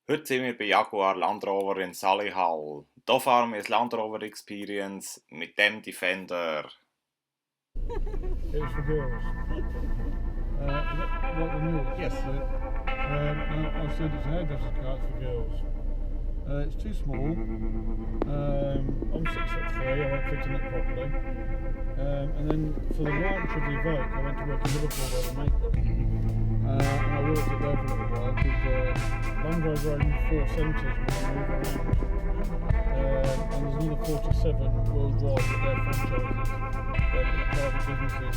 Heute sind wir bei Jaguar Land Rover in Solihull. Hier fahren wir das Land Rover Experience mit dem Defender. It's for girls. What the news? Yes. I said it's a hairdresser's car, it's for girls. It's too small. I'm 6'3", I won't fit in it properly. And then for the launch of the Evoque, I went to work in Liverpool where they make them. And I worked at there for a little while because Land Rover owned 4 centres where they move around. And there's another 47 worldwide that they're franchises, they're private businesses.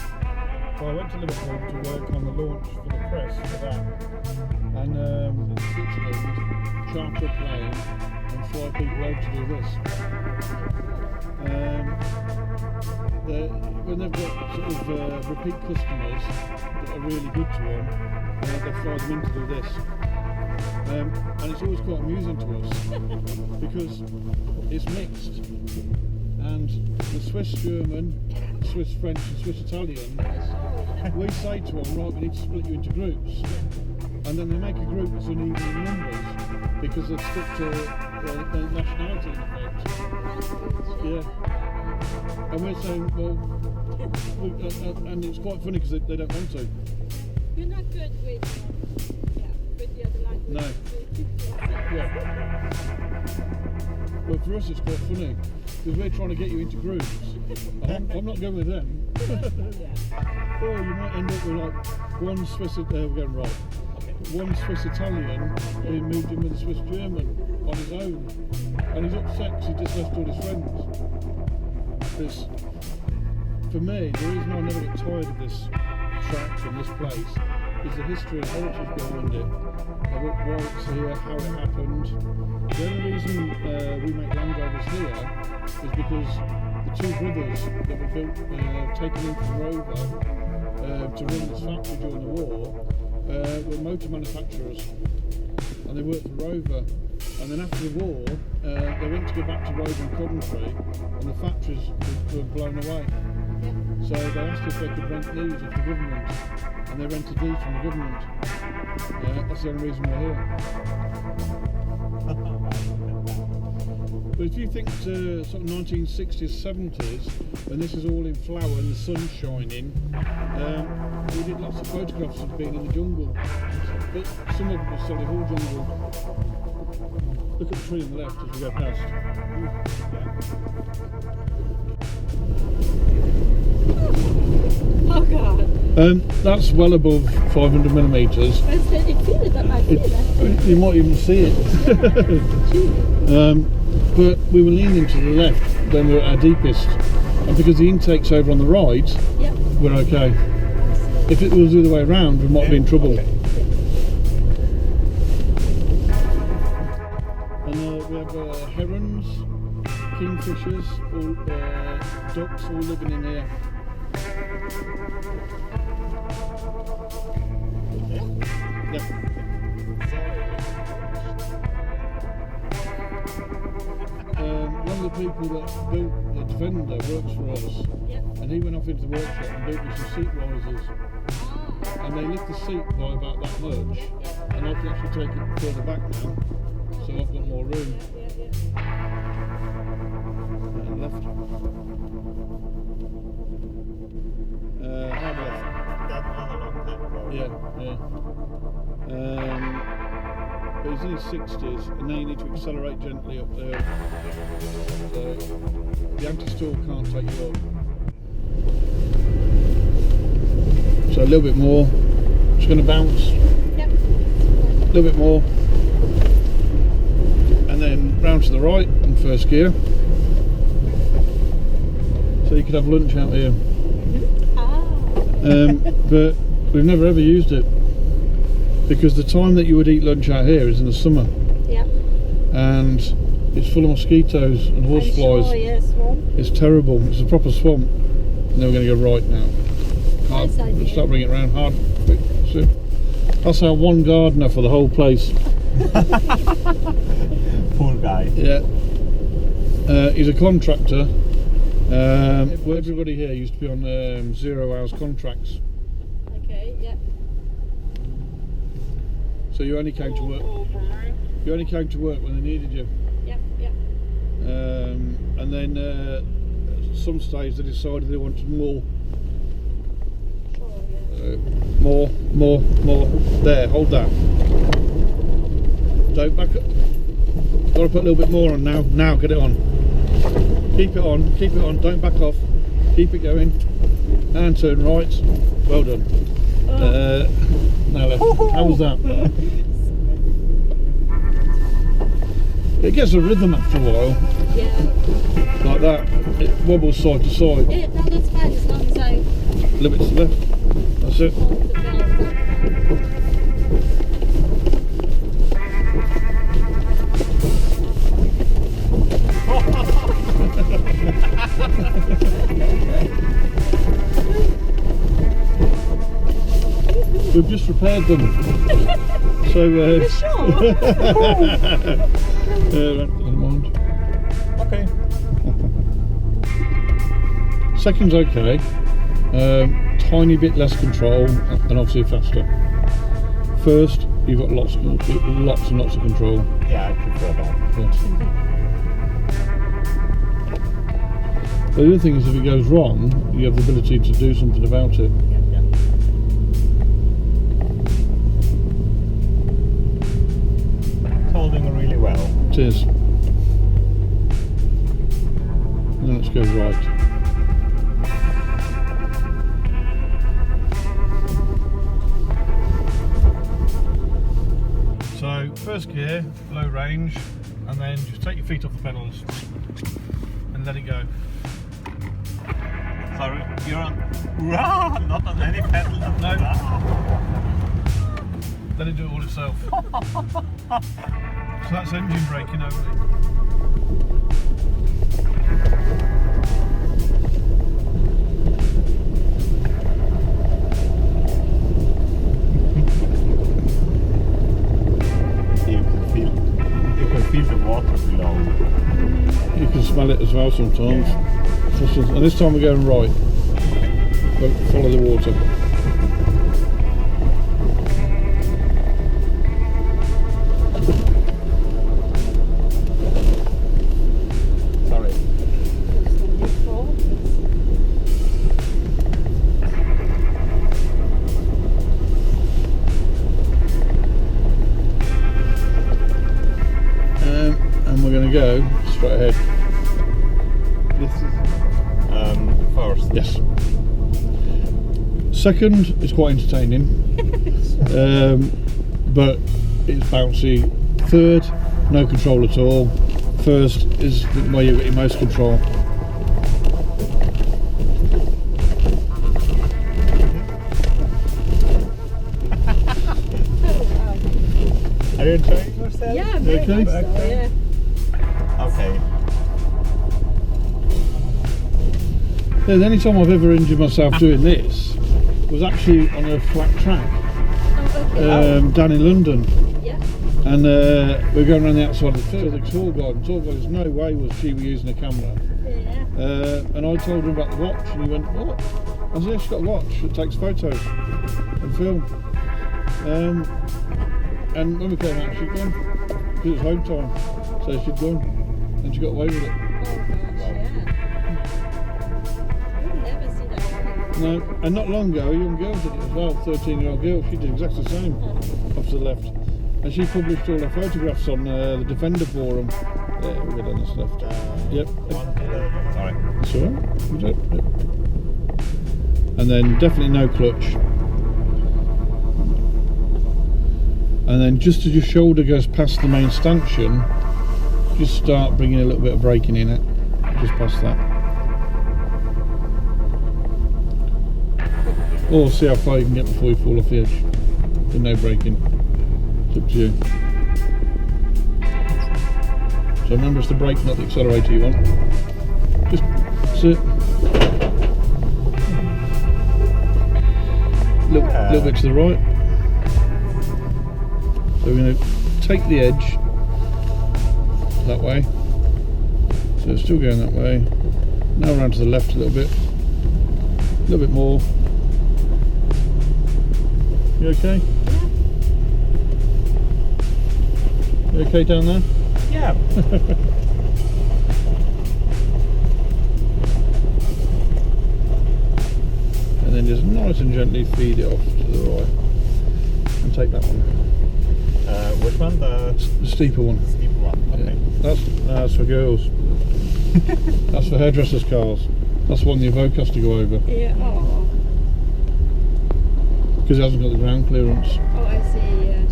So I went to Liverpool to work on the launch for the press for that. And in Switzerland, charter a plane and fly people over to do this. When they've got sort of repeat customers that are really good to them, they fly them in to do this. And it's always quite amusing to us because it's mixed. And the Swiss German, Swiss French and Swiss Italian, we say to them, right, we need to split you into groups. And then they make a group that's uneven in numbers because they've stuck to their nationality in effect. Yeah. And we're saying, well, and it's quite funny because they don't want to. You're not good with the other language. No. Yeah. Well, for us it's quite funny because we're trying to get you into groups. I'm not going with them. Or you might end up with like one Swiss, we're going right. One Swiss Italian who moved in with a Swiss German on his own, and he's upset because he just left all his friends. Because for me, the reason I never get tired of this track and this place is the history and heritage behind it, why it's here, how it happened. The only reason we make Land Rovers here is because the 2 brothers that were built, taken in from Rover to run this factory during the war were motor manufacturers, and they worked for Rover. And then after the war, they went to go back to Rover in Coventry, and the factories were blown away. So they asked if they could rent these off the government, and they rented these from the government. That's the only reason we're here. But if you think to sort of 1960s, 70s, when this is all in flower and the sun's shining, we did lots of photographs of being in the jungle. But some of it was Solihull jungle. Look at the tree on the left as we go past. Oh God! That's well above 500 millimetres. I said you feel it, I might feel it. You might even see it. But we were leaning to the left when we were at our deepest, and because the intake's over on the right, we're okay. If it was the other way around, we might be in trouble. And we have herons, kingfishers, ducks all living in here. Yeah. One of the people that built the Defender works for us, and he went off into the workshop and built me some seat risers, and they lift the seat by about that much, and I can actually take it further back now, so I've got more room. And left. Hard left. Yeah. But he's in his 60s, and now you need to accelerate gently up there. So the anti-stall can't take you up. So a little bit more. Just going to bounce. A little bit more. And then round to the right in first gear. So you could have lunch out here. But we've never ever used it, because the time that you would eat lunch out here is in the summer. And it's full of mosquitoes and horseflies. Sure, yeah, swamp. It's terrible. It's a proper swamp. And then we're going to go right now. Hard. We'll start bringing it around hard. So that's our one gardener for the whole place. Poor guy. Yeah. He's a contractor. Everybody here used to be on 0 hours contracts. Okay, yeah. So you only came to work. You only came to work when they needed you. Yep, yep. And then at some stage they decided they wanted more. Sure, yeah. More. There, hold that. Don't back up. Got to put a little bit more on now. Now, get it on. Keep it on. Don't back off. Keep it going. And turn right. Well done. Now left. How was that? It gets a rhythm after a while. Yeah. Like that. It wobbles side to side. Yeah, no, that's fine as long as I A little bit to the left. That's it. hold the bell. We've just repaired them. So You sure? never mind. Okay. Second's okay. Tiny bit less control and obviously faster. First, you've got lots and lots of control. Yeah, I prefer that. Yeah. The other thing is, if it goes wrong, you have the ability to do something about it. It's holding really well. It is. And then let's go right. So, first gear, low range, and then just take your feet off the pedals and let it go. Sorry, you're on. Not on any pedal. No. Let it do it all itself. So that's engine braking over it. You can feel the water below. You can smell it as well sometimes. And this time we're going right. Follow the water. Sorry. And we're going to go straight ahead. This is first. Yes. Second is quite entertaining, but it's bouncy. Third, no control at all. First is where you get your most control. Are you enjoying yourself? Yeah, very Okay. much so, yeah. Okay. The only time I've ever injured myself doing this was actually on a flat track Oh, okay. down in London. Yeah. And we're going around the outside of the field. The tour guide, there's no way was she was using a camera. Yeah. And I told him about the watch, and he went, "What?" I said, "Yeah, she's got a watch that takes photos and film." And when we came out, she'd gone because it was home time, so she'd gone, and she got away with it. Oh gosh, yeah. I would never see that coming. No, and not long ago, a young girl did it as well. 13-year-old girl, she did exactly the same, off to the left, and she published all her photographs on the Defender forum. Yeah, we'll go down this left. Yep. Sorry. That's all right. Yep. And then definitely no clutch. And then just as your shoulder goes past the main stanchion, just start bringing a little bit of braking in it. Just past that. Or see how far you can get before you fall off the edge. With no braking. It's up to you. So remember, it's the brake, not the accelerator you want. Just sit. Little bit to the right. So we're going to take the edge that way. So it's still going that way. Now around to the left a little bit more. You okay? You okay down there? Yeah. And then just nice and gently feed it off to the right. And take that one. Which one? The steeper one. steeper one. Okay. Yeah. That's for girls. That's for hairdressers' cars. That's one the Evoque has to go over. Yeah. Oh. Because it hasn't got the ground clearance. Oh, I see. Yeah,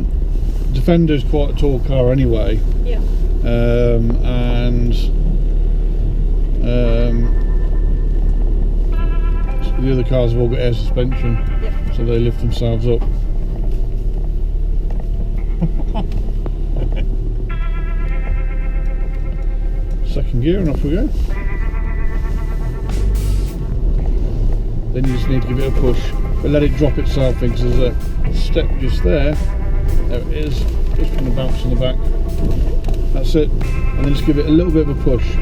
sure. Defender's quite a tall car anyway. Yeah. And the other cars have all got air suspension, Yep. so they lift themselves up. Second gear and off we go. Then you just need to give it a push, but let it drop itself because there's a step just there. There it is, just going to bounce on the back. That's it, and then just give it a little bit of a push.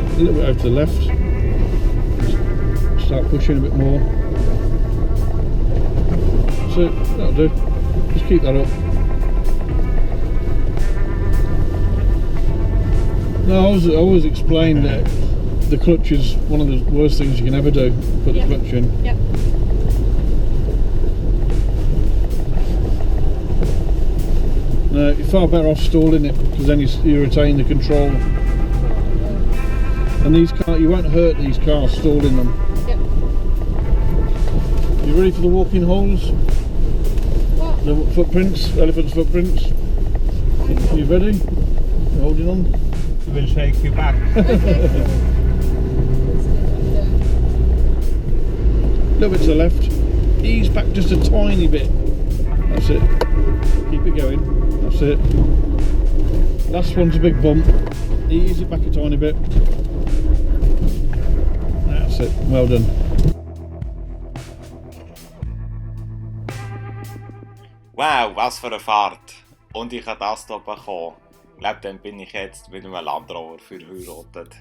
A little bit over to the left. Just start pushing a bit more. That's it, that'll do. Just keep that up. No, I always explain that the clutch is one of the worst things you can ever do. Put the clutch in. Yep. No, you're far better off stalling it because then you retain the control. And these cars, you won't hurt these cars stalling them. Yep. You ready for the walking holes? What? The footprints, elephant's footprints. You ready? You're holding on. Will shake you back. A little bit to the left. Ease back just a tiny bit. That's it. Keep it going. That's it. Last one's a big bump. Ease it back a tiny bit. That's it. Well done. Wow, was für eine Fahrt! Und ich habe das hier bekommen. Dann bin ich jetzt mit einem Land Rover verheiratet.